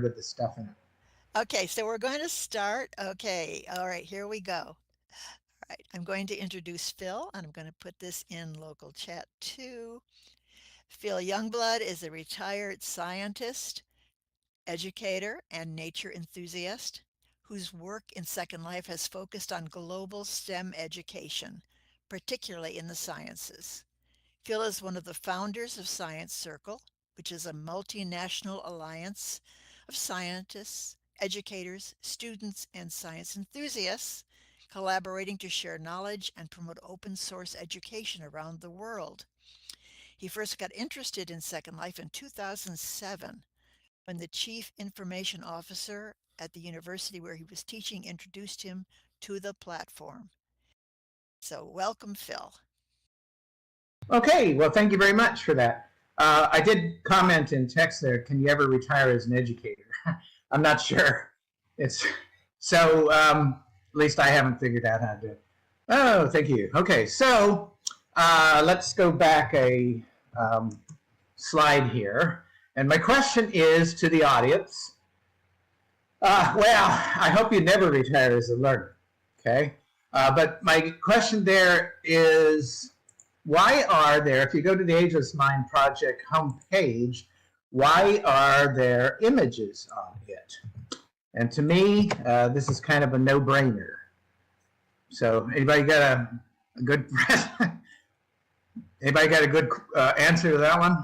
with the stuff in it. Okay, so we're going to start. Okay, all right, here we go. All right, I'm going to introduce Phil, and I'm going to put this in local chat too. Phil Youngblood is a retired scientist, educator, and nature enthusiast whose work in Second Life has focused on global STEM education, particularly in the sciences. Phil is one of the founders of Science Circle, which is a multinational alliance of scientists, educators, students, and science enthusiasts collaborating to share knowledge and promote open source education around the world. He first got interested in Second Life in 2007 when the chief information officer at the university where he was teaching introduced him to the platform. So, welcome, Phil. Okay, well, thank you very much for that. I did comment in text there, can you ever retire as an educator? I'm not sure. It's so, at least I haven't figured out how to do it. Oh, thank you. Okay, so let's go back a slide here. And my question is to the audience. Well, I hope you never retire as a learner, okay? But my question there is, why are there, if you go to the Ageless Mind Project homepage, why are there images on it? And to me, this is kind of a no-brainer. So anybody got a good anybody got a good answer to that one?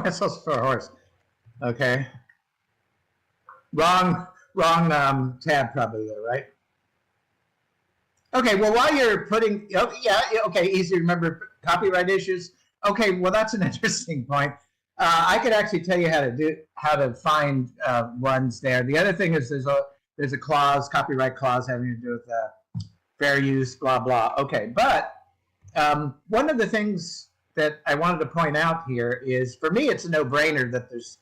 Whistles for a horse. Okay. Wrong tab probably there, right? Okay, well, while you're putting, oh, yeah, okay, easy to remember copyright issues. Okay, well, that's an interesting point. I could actually tell you how to find ones there. The other thing is there's a clause, copyright clause having to do with fair use, blah blah. Okay, but one of the things that I wanted to point out here is, for me, it's a no-brainer that there's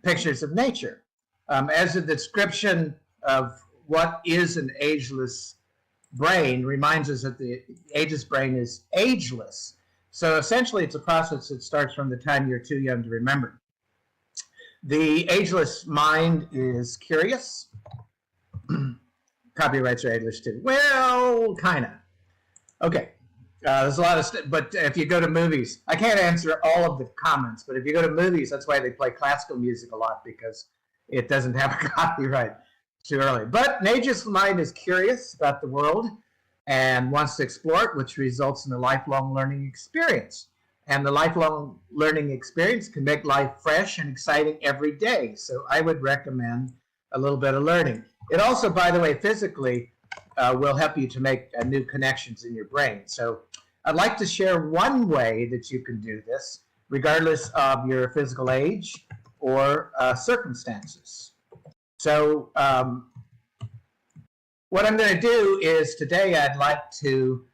pictures of nature. As a description of what is an ageless brain reminds us that the ageless brain is ageless. So essentially, it's a process that starts from the time you're too young to remember. The ageless mind is curious. Copyrights are ageless too. Well, kind of. Okay. There's a lot of but if you go to movies, I can't answer all of the comments, but if you go to movies, that's why they play classical music a lot, because it doesn't have a copyright too early. But an ageless mind is curious about the world and wants to explore it, which results in a lifelong learning experience. And the lifelong learning experience can make life fresh and exciting every day. So I would recommend a little bit of learning. It also, by the way, physically will help you to make new connections in your brain. So I'd like to share one way that you can do this, regardless of your physical age or circumstances. So what I'm going to do is today I'd like to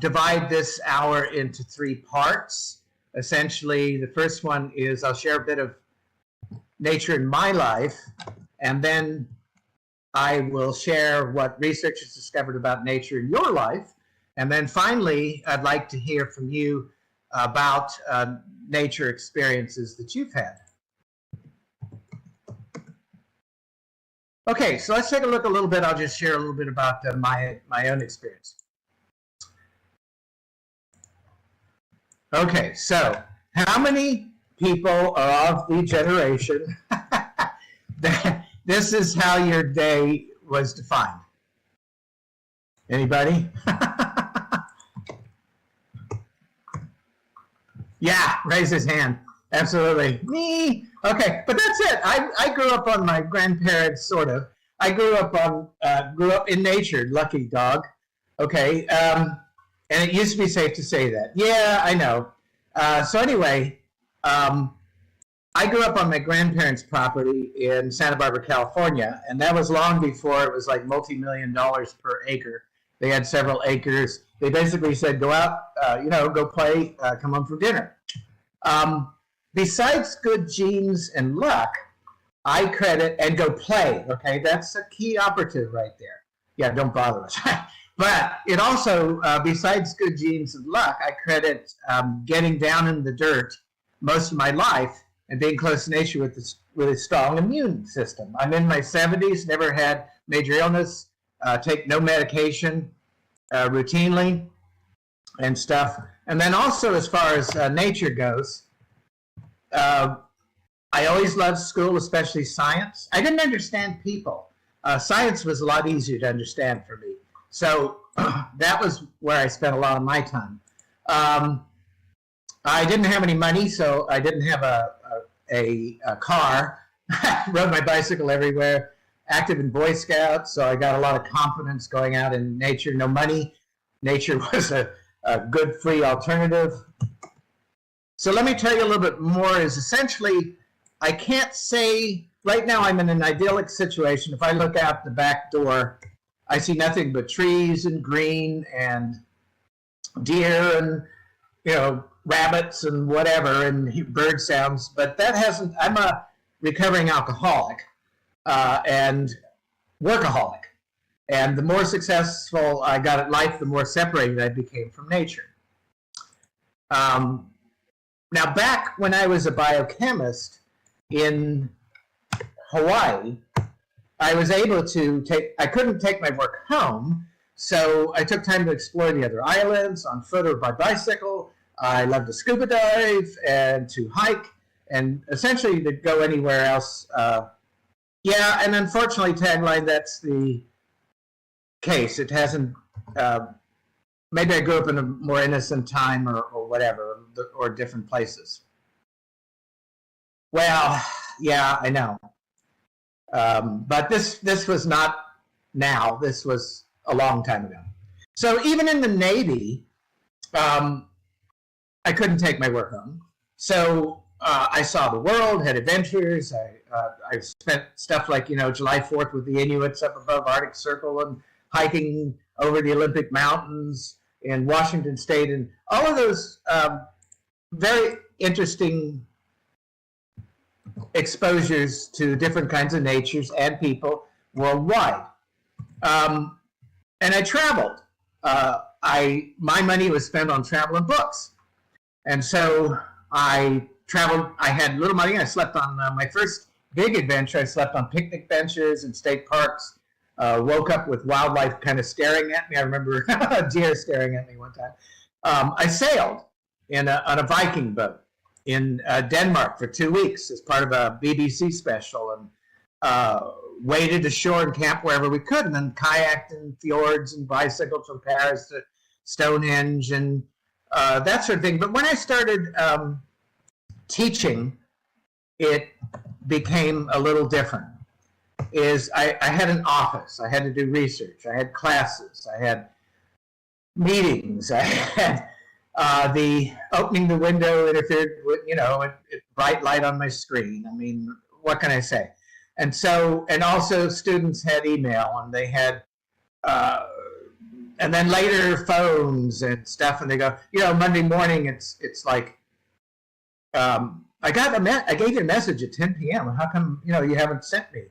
divide this hour into 3 parts. Essentially, the first one is I'll share a bit of nature in my life, and then I will share what research has discovered about nature in your life. And then finally, I'd like to hear from you about nature experiences that you've had. Okay, so let's take a look a little bit. I'll just share a little bit about my own experience. Okay, so how many people are of the generation that this is how your day was defined? Anybody? Yeah, raise his hand. Absolutely. Me. Okay, but that's it. I grew up on my grandparents, sort of. I grew up in nature, lucky dog. Okay, and it used to be safe to say that. Yeah, I know. So anyway, I grew up on my grandparents' property in Santa Barbara, California, and that was long before it was like multi-million dollars per acre. They had several acres. They basically said, go out, go play, come home for dinner. Besides good genes and luck, I credit, and go play, okay? That's a key operative right there. Yeah, don't bother us. But it also, besides good genes and luck, I credit getting down in the dirt most of my life and being close to nature with a strong immune system. I'm in my 70s, never had major illness, take no medication routinely and stuff. And then also, as far as nature goes, I always loved school, especially science. I didn't understand people. Science was a lot easier to understand for me. So that was where I spent a lot of my time. I didn't have any money, so I didn't have a car. Rode my bicycle everywhere. Active in Boy Scouts, so I got a lot of confidence going out in nature. No money. Nature was a good free alternative. So let me tell you a little bit more. Is essentially, I can't say, right now I'm in an idyllic situation. If I look out the back door, I see nothing but trees and green and deer and, rabbits and whatever and bird sounds. But that hasn't, I'm a recovering alcoholic and workaholic. And the more successful I got at life, the more separated I became from nature. Now, back when I was a biochemist in Hawaii, I was able to I couldn't take my work home, so I took time to explore the other islands on foot or by bicycle. I love to scuba dive and to hike and essentially to go anywhere else. Yeah, and unfortunately, tagline, that's the case. It hasn't, maybe I grew up in a more innocent time or whatever, or different places. Well, yeah, I know. But this was not now. This was a long time ago. So even in the Navy, I couldn't take my work home. So I saw the world, had adventures. I spent stuff like, July 4th with the Inuits up above Arctic Circle and hiking over the Olympic Mountains in Washington State, and all of those very interesting exposures to different kinds of natures and people worldwide. And I traveled. My money was spent on travel and books. And so I traveled. I had little money. I slept on my first big adventure. I slept on picnic benches in state parks. Woke up with wildlife kind of staring at me. I remember a deer staring at me one time. I sailed on a Viking boat in Denmark for 2 weeks as part of a BBC special, and waded ashore and camped wherever we could, and then kayaked in fjords and bicycled from Paris to Stonehenge and that sort of thing. But when I started teaching, it became a little different. I had an office. I had to do research. I had classes. I had meetings. I had the opening the window interfered with, bright light on my screen. I mean, what can I say? And so, and also students had email, and they had, and then later phones and stuff. And they go, Monday morning, it's like, I gave you a message at 10 p.m. How come, you haven't sent me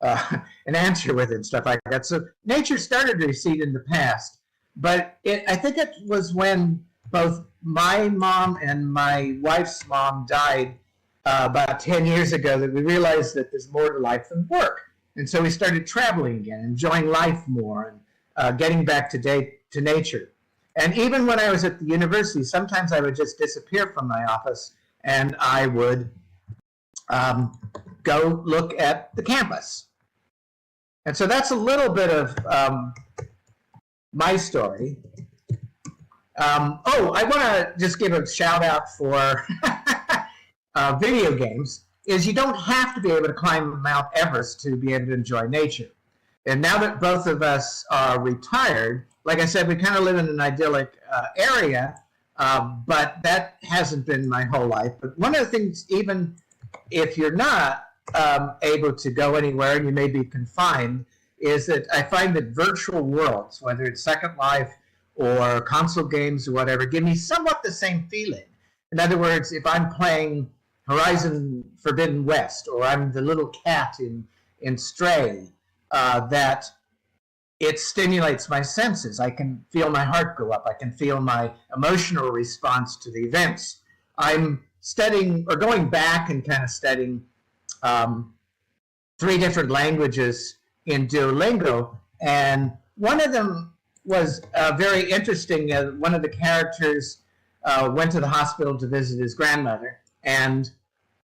an answer with it and stuff like that? So nature started to recede in the past, but I think it was when both my mom and my wife's mom died about 10 years ago that we realized that there's more to life than work. And so we started traveling again, enjoying life more, and getting back to nature. And even when I was at the university, sometimes I would just disappear from my office and I would go look at the campus. And so that's a little bit of my story. I want to just give a shout out for video games. Is you don't have to be able to climb Mount Everest to be able to enjoy nature. And now that both of us are retired, like I said, we kind of live in an idyllic area, but that hasn't been my whole life. But one of the things, even if you're not able to go anywhere and you may be confined, is that I find that virtual worlds, whether it's Second Life or console games or whatever, give me somewhat the same feeling. In other words, if I'm playing Horizon Forbidden West, or I'm the little cat in Stray, that it stimulates my senses. I can feel my heart go up. I can feel my emotional response to the events. I'm studying or going back and kind of studying 3 different languages in Duolingo, and one of them was very interesting. One of the characters went to the hospital to visit his grandmother, and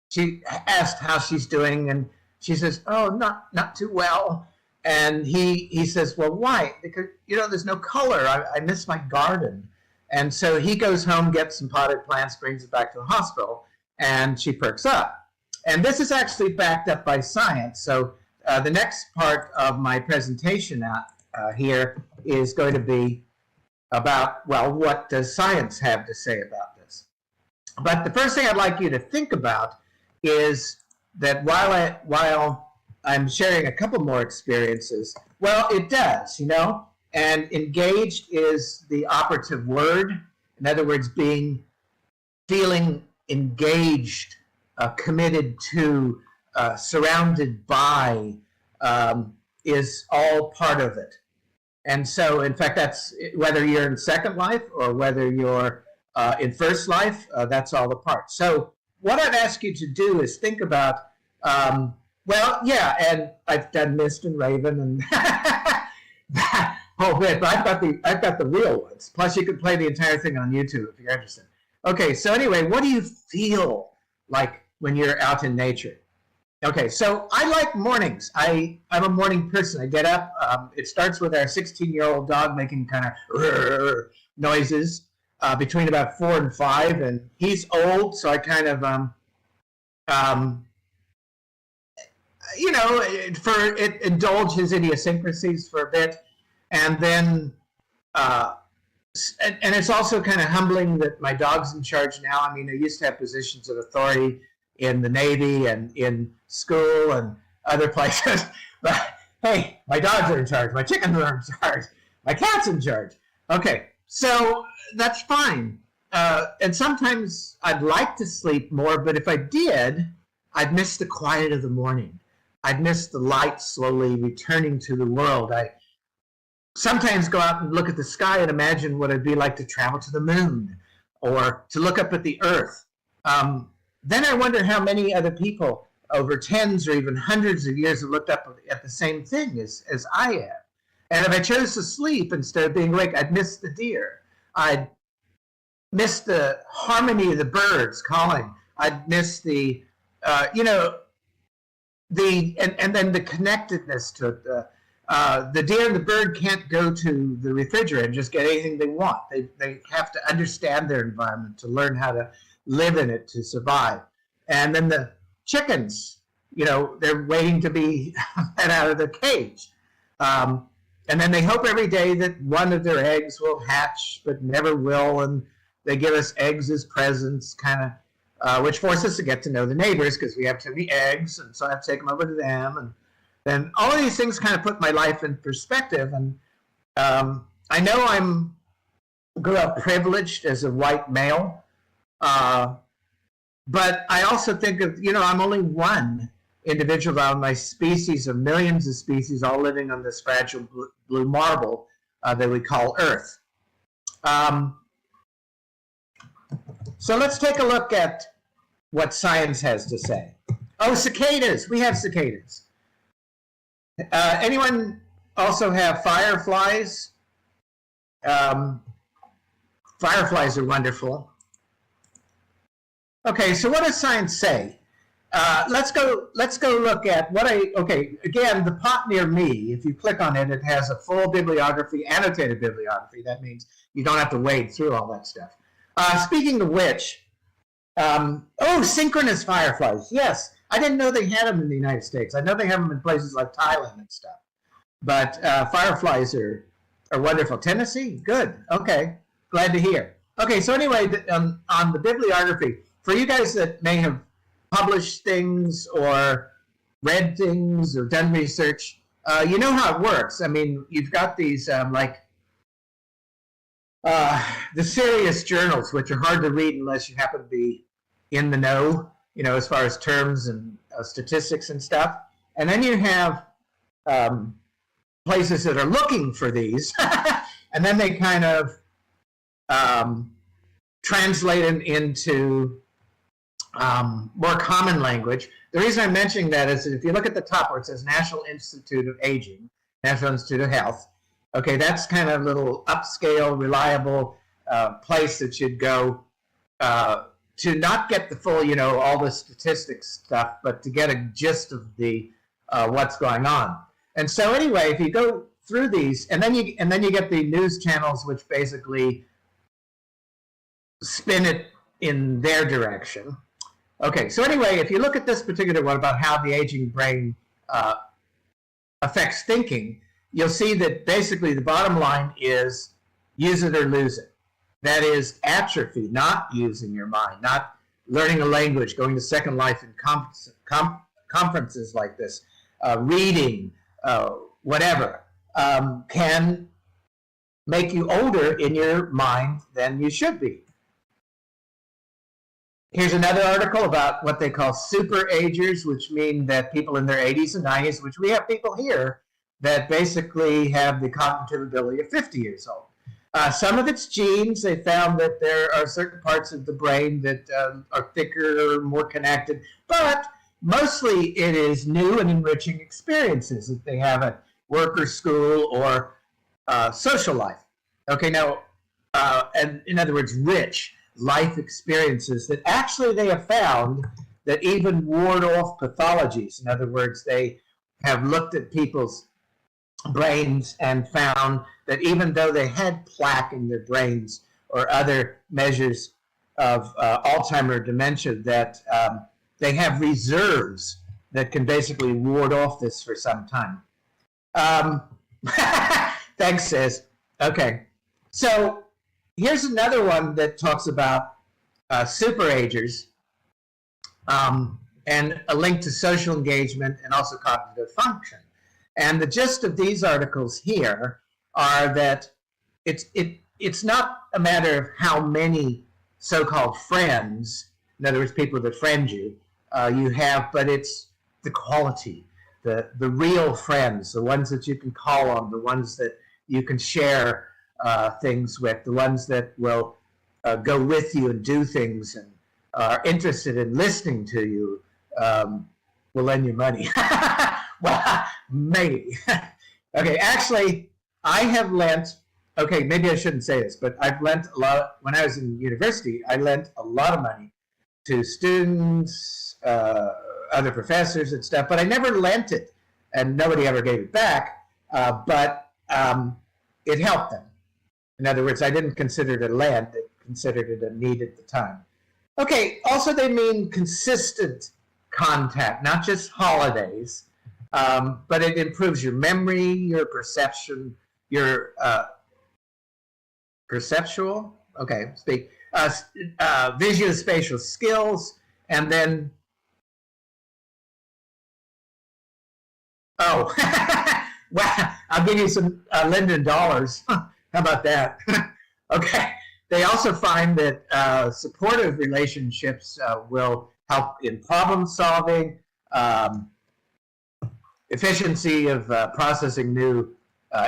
she asked how she's doing, and she says, "Oh, not too well." And he says, "Well, why?" Because there's no color. I miss my garden. And so he goes home, gets some potted plants, brings it back to the hospital, and she perks up. And this is actually backed up by science. So the next part of my presentation here is going to be about, well, what does science have to say about this? But the first thing I'd like you to think about is that while I'm sharing a couple more experiences, well, it does, and engaged is the operative word. In other words, feeling engaged, committed to, surrounded by, is all part of it. And so, in fact, that's whether you're in second life or whether you're in first life, that's all a part. So what I'd ask you to do is think about, well, yeah, and I've done Mist and Raven and that whole bit, but I've got the real ones. Plus, you can play the entire thing on YouTube if you're interested. Okay, so anyway, what do you feel like when you're out in nature? Okay, so I like mornings. I'm a morning person. I get up. It starts with our 16-year-old dog making kind of noises between about 4 and 5, and he's old, so I kind of indulge his idiosyncrasies for a bit, and then and it's also kind of humbling that my dog's in charge now. I mean, I used to have positions of authority in the Navy and in school and other places, but hey, my dogs are in charge, my chickens are in charge, my cat's in charge. Okay, so that's fine. And sometimes I'd like to sleep more, but if I did, I'd miss the quiet of the morning. I'd miss the light slowly returning to the world. I sometimes go out and look at the sky and imagine what it'd be like to travel to the moon or to look up at the earth. Then I wonder how many other people over tens or even hundreds of years have looked up at the same thing as I have. And if I chose to sleep instead of being awake, I'd miss the deer. I'd miss the harmony of the birds calling. I'd miss the, and then the connectedness to it. The deer and the bird can't go to the refrigerator and just get anything they want. They have to understand their environment to learn how to live in it to survive. And then the chickens, they're waiting to be let out of the cage. And then they hope every day that one of their eggs will hatch, but never will. And they give us eggs as presents, kind of, which forces us to get to know the neighbors because we have too many eggs. And so I have to take them over to them. And then all of these things kind of put my life in perspective. And I know grew up privileged as a white male. But I also think of, I'm only one individual out of my species of millions of species all living on this fragile blue marble that we call Earth. So let's take a look at what science has to say. Oh, cicadas. We have cicadas. Anyone also have fireflies? Fireflies are wonderful. Okay, so what does science say? Let's go look at again, the pot near me, if you click on it, it has a full bibliography, annotated bibliography. That means you don't have to wade through all that stuff. Speaking of which, synchronous fireflies. Yes, I didn't know they had them in the United States. I know they have them in places like Thailand and stuff. But fireflies are wonderful. Tennessee? Good. Okay, glad to hear. Okay, so anyway, on the bibliography, for you guys that may have published things or read things or done research, you know how it works. I mean, you've got these the serious journals, which are hard to read unless you happen to be in the know, as far as terms and statistics and stuff. And then you have places that are looking for these, and then they kind of translate them into more common language. The reason I'm mentioning that is that if you look at the top where it says National Institute of Aging, National Institute of Health, okay, that's kind of a little upscale, reliable place that you'd go to not get the full, all the statistics stuff, but to get a gist of the what's going on. And so anyway, if you go through these, and then you get the news channels which basically spin it in their direction. Okay, so anyway, if you look at this particular one about how the aging brain affects thinking, you'll see that basically the bottom line is use it or lose it. That is atrophy, not using your mind, not learning a language, going to Second Life in conferences like this, reading, whatever, can make you older in your mind than you should be. Here's another article about what they call super agers, which mean that people in their 80s and 90s, which we have people here that basically have the cognitive ability of 50 years old. Some of it's genes. They found that there are certain parts of the brain that are thicker or more connected, but mostly it is new and enriching experiences that they have at work or school or social life. Okay, now, and in other words, rich life experiences that actually they have found that even ward off pathologies. In other words, they have looked at people's brains and found that even though they had plaque in their brains or other measures of Alzheimer's dementia, that they have reserves that can basically ward off this for some time. Thanks, sis. Okay, so here's another one that talks about superagers and a link to social engagement and also cognitive function. And the gist of these articles here are that it's not a matter of how many so-called friends, in other words, people that friend you, you have, but it's the quality, the real friends, the ones that you can call on, the ones that you can share things with, the ones that will go with you and do things and are interested in listening to you, will lend you money. Well, maybe. Okay, actually, I have lent, okay, maybe I shouldn't say this, but I've lent a lot, when I was in university, I lent a lot of money to students, other professors and stuff, but I never lent it, and nobody ever gave it back, but it helped them. In other words, I didn't consider it a lend, I considered it a need at the time. Okay, also they mean consistent contact, not just holidays, but it improves your memory, your perception, your perceptual, okay, speak, visuospatial skills, and then, oh, well, I'll give you some Linden dollars. How about that? Okay. They also find that supportive relationships will help in problem solving, efficiency of processing new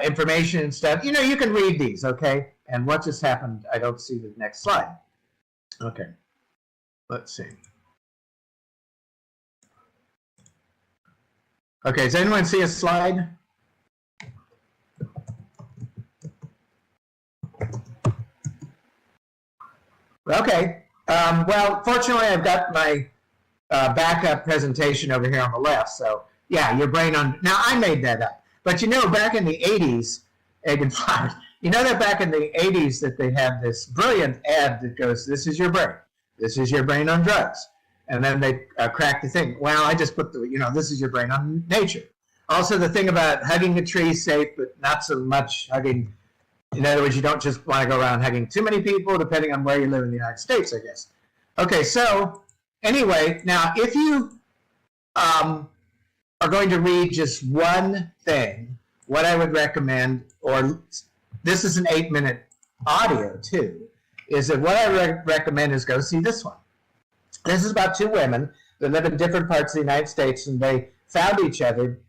information and stuff. You know, you can read these, okay? And what just happened, I don't see the next slide. Okay, let's see. Okay, does anyone see a slide? Okay, well, fortunately I've got my backup presentation over here on the left, so yeah, your brain on, now I made that up, but you know back in the 80s, egg and flowers, you know that back in the 80s that they had this brilliant ad that goes, this is your brain on drugs, and then they crack the thing, well, I just put the, you know, this is your brain on nature. Also the thing about hugging a tree safe, but not so much hugging. In other words, you don't just want to go around hugging too many people, depending on where you live in the United States, I guess. Okay, so anyway, now if you are going to read just one thing, what I would recommend, or this is an 8-minute audio too, is that what I recommend is go see this one. This is about two women that live in different parts of the United States, and they found each other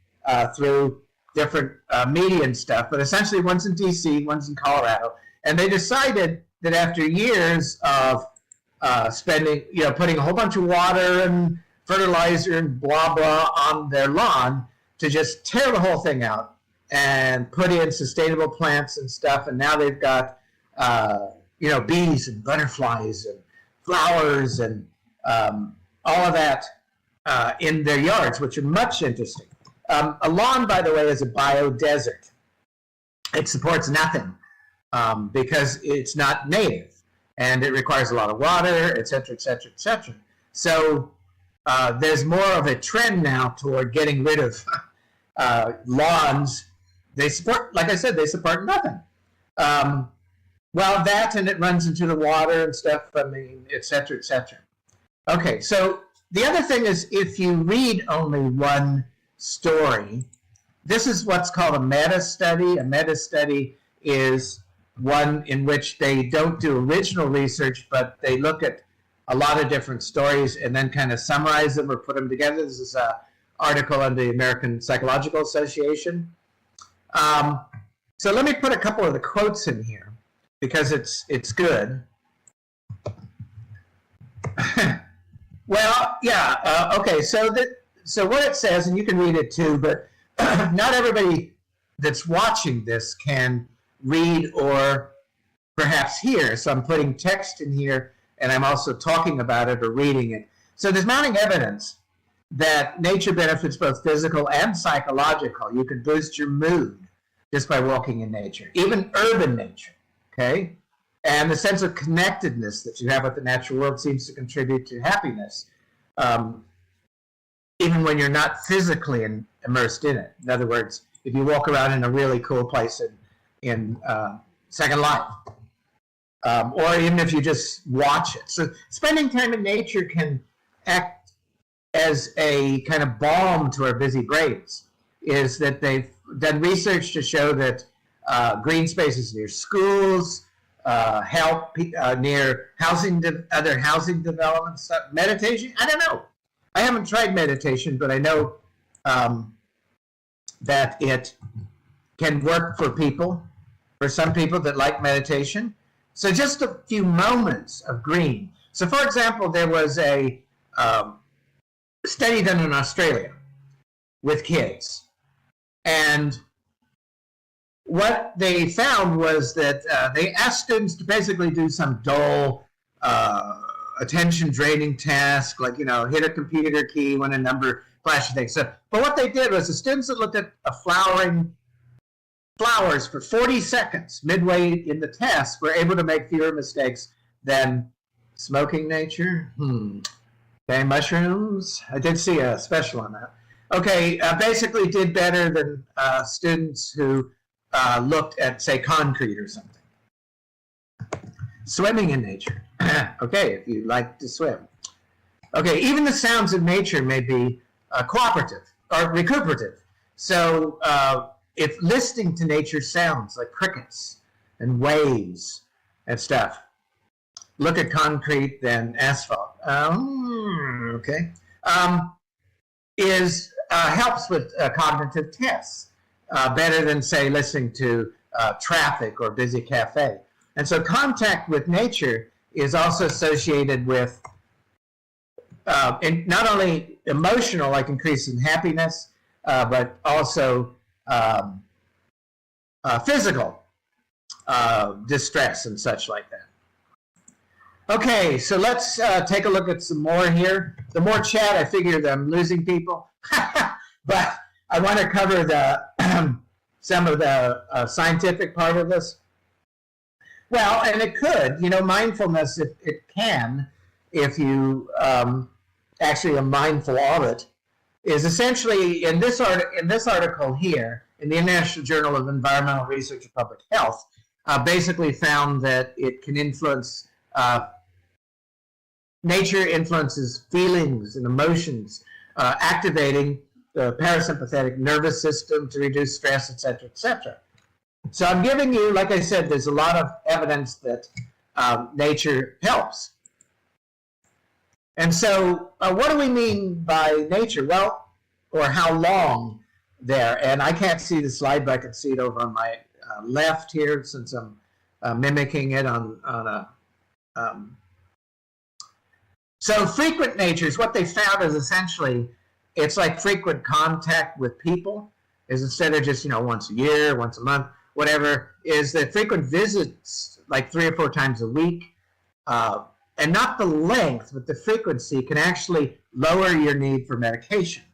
through different media and stuff, but essentially one's in DC, one's in Colorado, and they decided that after years of spending, putting a whole bunch of water and fertilizer and blah blah on their lawn, to just tear the whole thing out and put in sustainable plants and stuff, and now they've got bees and butterflies and flowers and all of that in their yards, which are much interesting. A lawn, by the way, is a biodesert. It supports nothing because it's not native, and it requires a lot of water, et cetera, et cetera, et cetera. So there's more of a trend now toward getting rid of lawns. They support, like I said, they support nothing. Well, that, and it runs into the water and stuff, et cetera, et cetera. Okay, so the other thing is, if you read only one story, this is what's called a meta-study. A meta-study is one in which they don't do original research, but they look at a lot of different stories and then kind of summarize them or put them together. This is an article on the American Psychological Association. So let me put a couple of the quotes in here because it's good. Well, yeah, okay, so what it says, and you can read it too, but not everybody that's watching this can read or perhaps hear, so I'm putting text in here, and I'm also talking about it or reading it. So there's mounting evidence that nature benefits both physical and psychological. You can boost your mood just by walking in nature, even urban nature, okay? And the sense of connectedness that you have with the natural world seems to contribute to happiness, even when you're not physically immersed in it. In other words, if you walk around in a really cool place in Second Life, or even if you just watch it. So spending time in nature can act as a kind of balm to our busy brains. Is that they've done research to show that green spaces near schools help near other housing developments. Meditation, I don't know. I haven't tried meditation, but I know that it can work for people, for some people that like meditation. So just a few moments of green. So for example, there was a study done in Australia with kids. And what they found was that they asked students to basically do some dull attention draining task, like, hit a computer key when a number flashes things. So, but what they did was the students that looked at flowers for 40 seconds midway in the test were able to make fewer mistakes than smoking nature. Okay, mushrooms. I did see a special on that. Okay, basically did better than students who looked at, say, concrete or something. Swimming in nature. Okay, if you like to swim. Okay, even the sounds of nature may be cooperative or recuperative. So if listening to nature sounds like crickets and waves and stuff, look at concrete than asphalt. Okay. Helps with cognitive tests better than, say, listening to traffic or busy cafe. And so contact with nature is also associated with not only emotional, like increasing happiness, but also physical distress and such like that. Okay, so let's take a look at some more here. The more chat, I figured I'm losing people. But I want to cover some of the scientific part of this. Well, and it could, mindfulness, it can, if you actually are mindful of it, is essentially, in this article here, in the International Journal of Environmental Research and Public Health, basically found that it can influence, nature influences feelings and emotions, activating the parasympathetic nervous system to reduce stress, et cetera, et cetera. So I'm giving you, like I said, there's a lot of evidence that nature helps. And so what do we mean by nature? Well, or how long there. And I can't see the slide, but I can see it over on my left here since I'm mimicking it on a. So frequent natures, what they found is essentially it's like frequent contact with people, is instead of just once a year, once a month, whatever, is that frequent visits like 3 or 4 times a week, and not the length, but the frequency can actually lower your need for medication.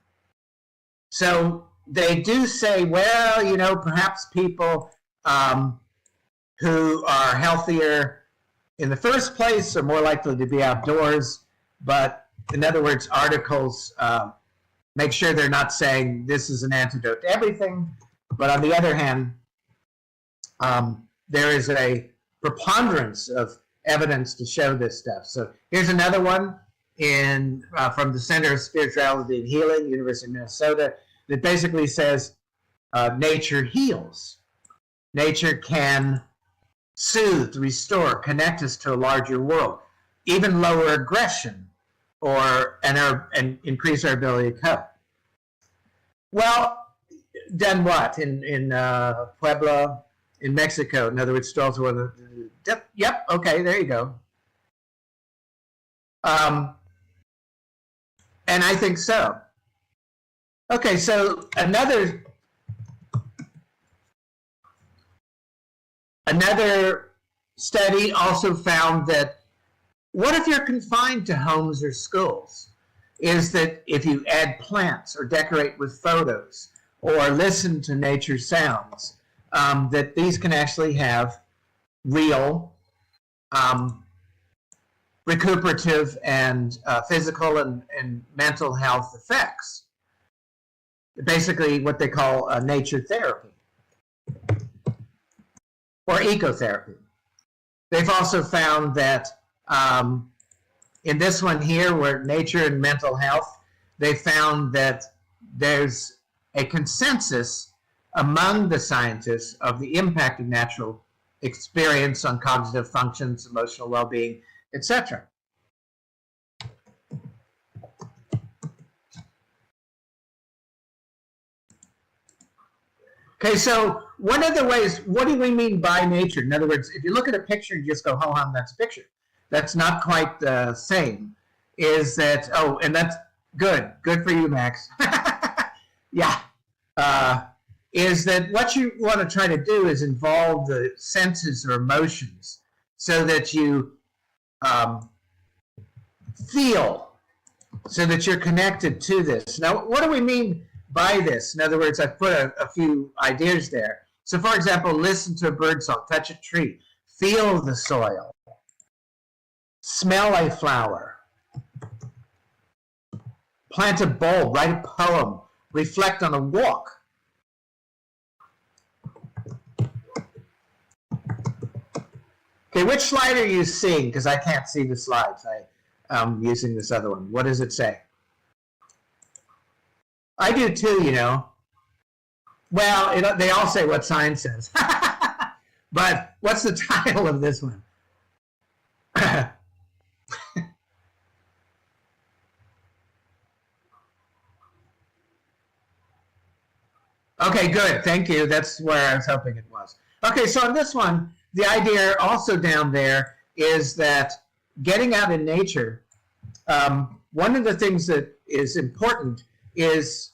So they do say, well, perhaps people who are healthier in the first place are more likely to be outdoors. But in other words, articles make sure they're not saying this is an antidote to everything. But on the other hand, there is a preponderance of evidence to show this stuff. So here's another one from the Center of Spirituality and Healing, University of Minnesota, that basically says nature heals. Nature can soothe, restore, connect us to a larger world, even lower aggression, and increase our ability to cope. Well, done what in Puebla, in Mexico? In other words, strolls were yep. Okay, there you go. And I think so. Okay, so another study also found that what if you're confined to homes or schools? Is that if you add plants or decorate with photos or listen to nature sounds, that these can actually have real recuperative and physical and mental health effects. Basically what they call nature therapy or ecotherapy. They've also found that in this one here, where nature and mental health, they found that there's a consensus among the scientists of the impact of natural experience on cognitive functions, emotional well-being, etc. Okay, so one of the ways, what do we mean by nature? In other words, if you look at a picture and just go, ho hum, that's a picture. That's not quite the same. Is that, and that's good. Good for you, Max. Yeah. Is that what you want to try to do is involve the senses or emotions so that you feel, so that you're connected to this. Now, what do we mean by this? In other words, I've put a few ideas there. So, for example, listen to a bird song, touch a tree, feel the soil, smell a flower, plant a bulb, write a poem, reflect on a walk. Okay, which slide are you seeing? Because I can't see the slides. I'm using this other one. What does it say? I do too, Well, they all say what science says. But what's the title of this one? Okay, good. Thank you. That's where I was hoping it was. Okay, so on this one, the idea also down there is that getting out in nature, one of the things that is important is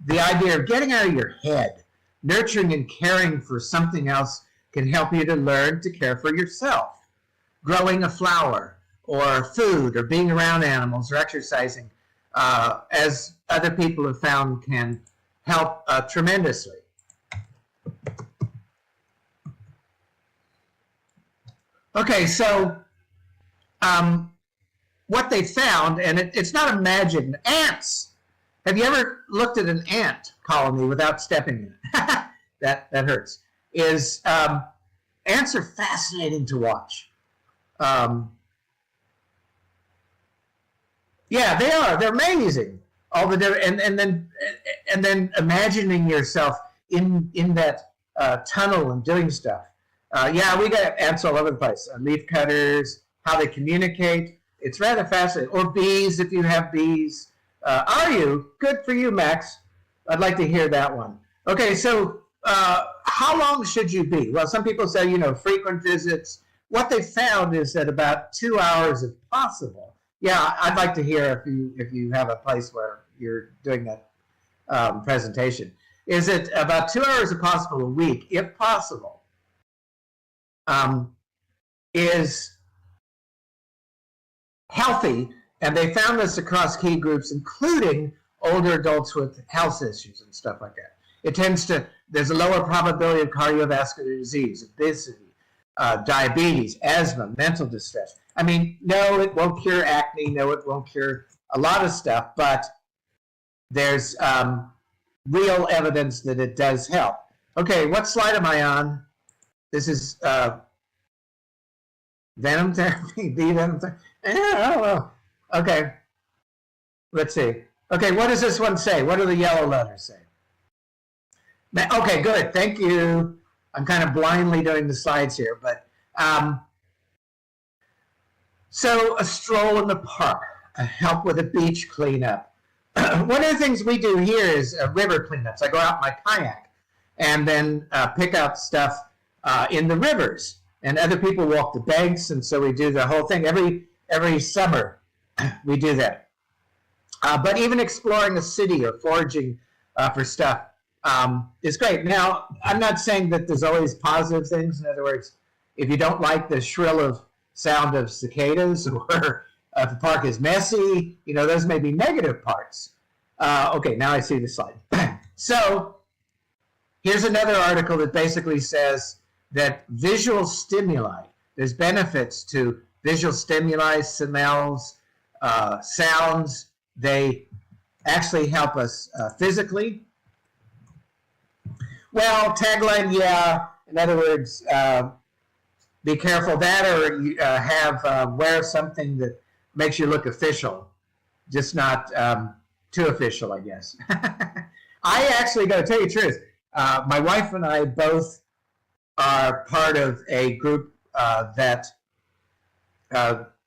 the idea of getting out of your head. Nurturing and caring for something else can help you to learn to care for yourself. Growing a flower or food or being around animals or exercising, as other people have found, can help tremendously. Okay, so what they found, and it's not a magic, ants. Have you ever looked at an ant colony without stepping in it? that hurts. Ants are fascinating to watch. Yeah, they are. They're amazing. All the different, and then imagining yourself in that tunnel and doing stuff. Yeah, we got ants all over the place. Leaf cutters, how they communicate. It's rather fascinating. Or bees, if you have bees. Are you? Good for you, Max. I'd like to hear that one. Okay, so how long should you be? Well, some people say, frequent visits. What they found is that about 2 hours if possible. Yeah, I'd like to hear if you have a place where you're doing that presentation. Is it about 2 hours if possible a week, if possible, is healthy, and they found this across key groups, including older adults with health issues and stuff like that. There's a lower probability of cardiovascular disease, obesity, diabetes, asthma, mental distress. I mean, no, it won't cure acne. No, it won't cure a lot of stuff, but there's real evidence that it does help. Okay, what slide am I on? This is venom therapy, venom therapy. I don't know. Okay, let's see. Okay, what does this one say? What do the yellow letters say? Okay, good. Thank you. I'm kind of blindly doing the slides here, but so a stroll in the park, a help with a beach cleanup. One of the things we do here is river cleanups. I go out in my kayak and then pick out stuff in the rivers, and other people walk the banks, and so we do the whole thing every summer. We do that. But even exploring a city or foraging for stuff is great. Now, I'm not saying that there's always positive things. In other words, if you don't like the shrill sound of cicadas, or if the park is messy, those may be negative parts. Okay, now I see the slide. So here's another article that basically says that visual stimuli, there's benefits to visual stimuli, smells, sounds. They actually help us physically. Well, tagline, yeah. In other words, be careful that, or wear something that makes you look official, just not too official, I guess. I actually got to tell you the truth. My wife and I both are part of a group that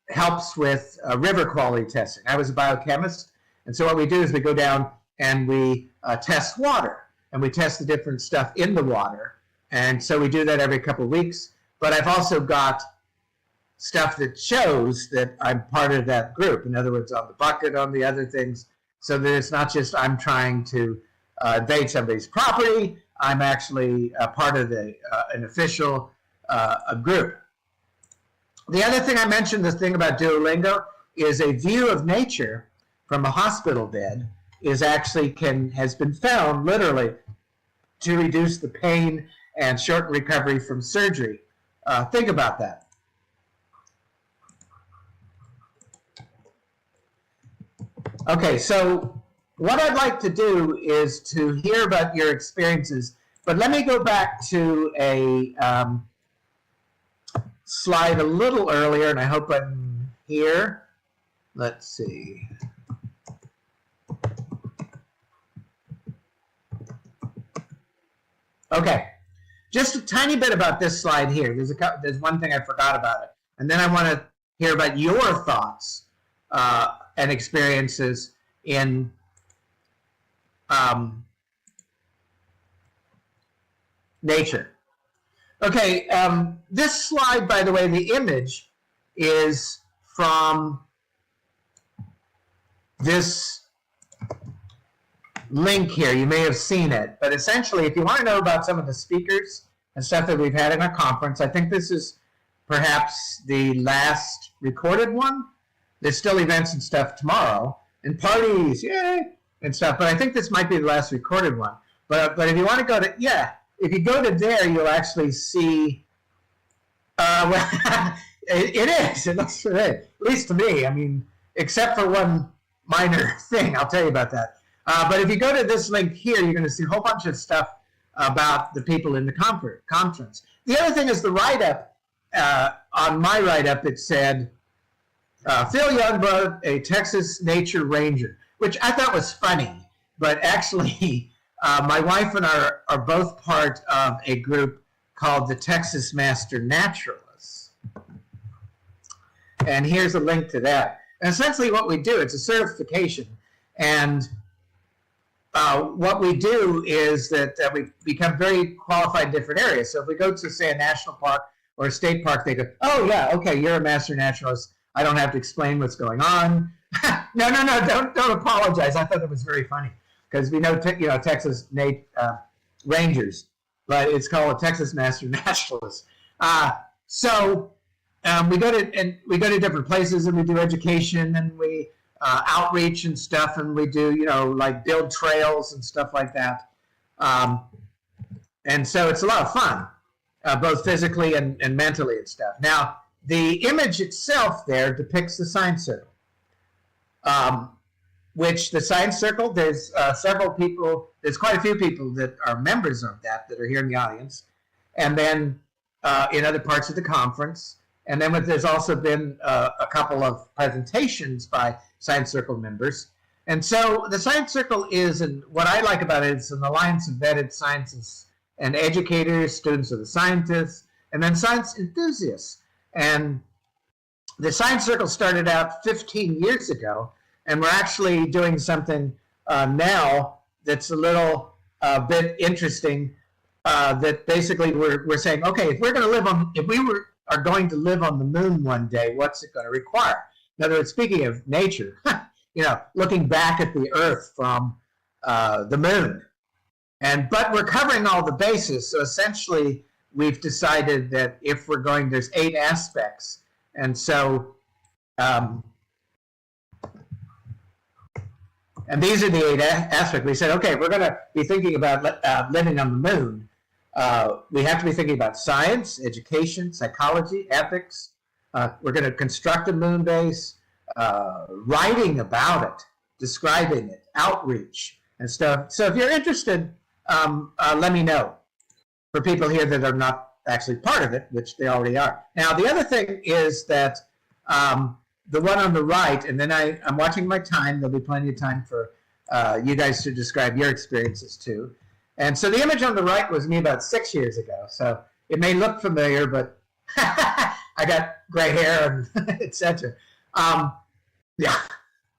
helps with river quality testing. I was a biochemist, and so what we do is we go down and we test water, and we test the different stuff in the water, and so we do that every couple of weeks. But I've also got stuff that shows that I'm part of that group. In other words, on the bucket, on the other things, so that it's not just I'm trying to invade somebody's property. I'm actually a part of an official group. The other thing I mentioned, this thing about Duolingo, is a view of nature from a hospital bed has been found literally to reduce the pain and shorten recovery from surgery. Think about that. Okay, so what I'd like to do is to hear about your experiences, but let me go back to a slide a little earlier, and I hope I'm here. Let's see. Okay, just a tiny bit about this slide here. There's one thing I forgot about it, and then I want to hear about your thoughts and experiences in nature. Okay, this slide, by the way, the image is from this link here. You may have seen it, but essentially, if you want to know about some of the speakers and stuff that we've had in our conference, I think this is perhaps the last recorded one. There's still events and stuff tomorrow, and parties, yay, and stuff, but I think this might be the last recorded one. But if you want to go to, if you go to there, you'll actually see, well, it is, it looks great, at least to me. I mean, except for one minor thing, I'll tell you about that. But if you go to this link here, you're going to see a whole bunch of stuff about the people in the conference. The other thing is the write-up. On my write-up, it said, Phil Youngblood, a Texas nature ranger, which I thought was funny, but actually my wife and I are both part of a group called the Texas Master Naturalists. And here's a link to that. And essentially what we do, it's a certification, and what we do is that we become very qualified in different areas. So if we go to, say, a national park or a state park, they go, oh, yeah, okay, you're a master naturalist. I don't have to explain what's going on. No, don't apologize. I thought that was very funny because we know, Texas Rangers, but it's called a Texas Master Naturalist. So we go to different places and we do education and we outreach and stuff, and we do, like build trails and stuff like that. And so it's a lot of fun, both physically and mentally and stuff. Now, the image itself there depicts the science circle, which the science circle, there's several people, there's quite a few people that are members of that are here in the audience, and then in other parts of the conference. And then there's also been a couple of presentations by Science Circle members. And so the Science Circle is, and what I like about it, it's an alliance of vetted scientists and educators, students of the scientists, and then science enthusiasts. And the Science Circle started out 15 years ago, and we're actually doing something now that's a little bit interesting. That basically we're saying, okay, if we're going to live on, if we are going to live on the moon one day, what's it going to require? In other words, speaking of nature, looking back at the Earth from the moon, but we're covering all the bases. So essentially, we've decided that if we're going, there's 8 aspects, and so. And these are the 8 aspects. We said, okay, we're going to be thinking about living on the moon. We have to be thinking about science, education, psychology, ethics. We're going to construct a moon base, writing about it, describing it, outreach, and stuff. So if you're interested, let me know. For people here that are not actually part of it, which they already are. Now, the other thing is that the one on the right, and then I'm watching my time. There'll be plenty of time for you guys to describe your experiences too. And so the image on the right was me about 6 years ago. So it may look familiar, but I got gray hair and etc. Yeah.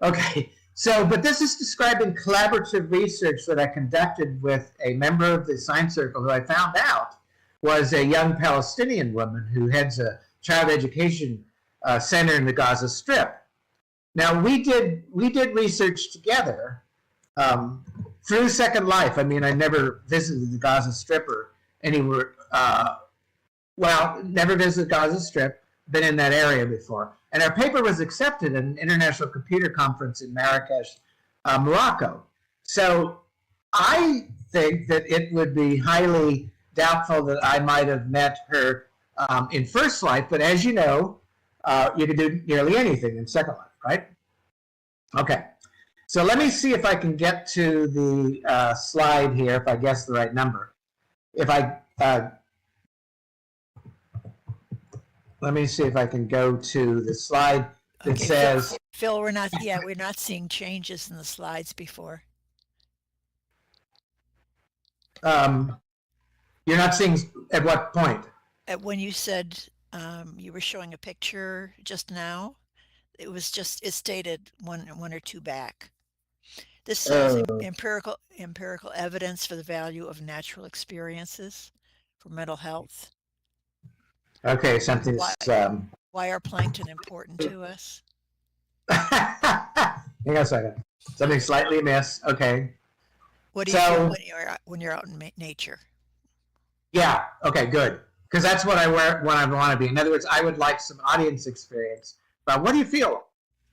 Okay. So, but this is describing collaborative research that I conducted with a member of the Science Circle who I found out was a young Palestinian woman who heads a child education center in the Gaza Strip. Now, we did research together through Second Life. I mean, I never visited the Gaza Strip or anywhere. Never visited Gaza Strip. Been in that area before. And our paper was accepted at an international computer conference in Marrakesh, Morocco. So I think that it would be highly doubtful that I might have met her in First Life. But as you know, you can do nearly anything in Second Life, right? Okay. So let me see if I can get to the slide here, if I guess the right number. Let me see if I can go to the slide that says... Phil, we're not seeing changes in the slides before. You're not seeing at what point? When you said you were showing a picture just now, it stated one or two back. This says empirical evidence for the value of natural experiences for mental health. Okay, something's... Why are plankton important to us? Hang on a second. Something slightly amiss. Okay. What do you feel when you're out in nature? Yeah. Okay. Good. Because that's what I want to be. In other words, I would like some audience experience. But what do you feel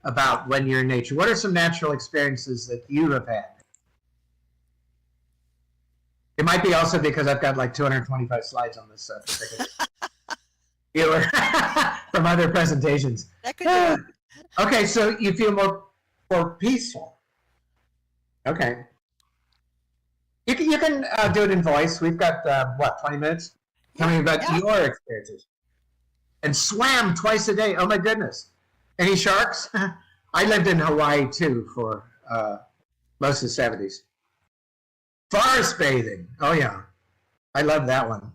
about when you're in nature? What are some natural experiences that you have had? It might be also because I've got like 225 slides on this viewer from other presentations. That could do it. Okay, so you feel more peaceful. Okay. You can do it in voice. We've got 20 minutes. Tell me about your experiences. And swam twice a day. Oh my goodness. Any sharks? I lived in Hawaii too for most of the 70s. Forest bathing. Oh yeah. I love that one.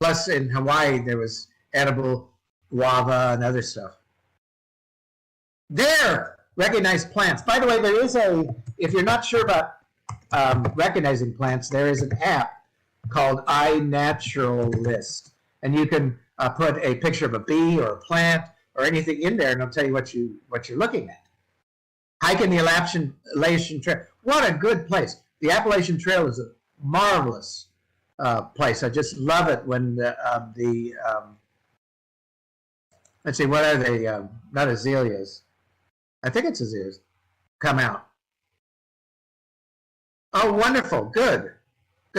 Plus in Hawaii there was edible guava and other stuff. There, recognize plants. By the way, there is if you're not sure about recognizing plants, there is an app called iNaturalist, and you can put a picture of a bee or a plant or anything in there, and it'll tell you what you're looking at. Hiking the Appalachian Trail. What a good place! The Appalachian Trail is a marvelous place. I just love it when let's see, what are they? Not azaleas. I think it's azaleas. Come out. Oh, wonderful! Good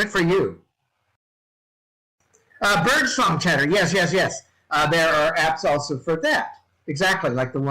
for you. Bird song chatter. Yes. There are apps also for that. Exactly like the one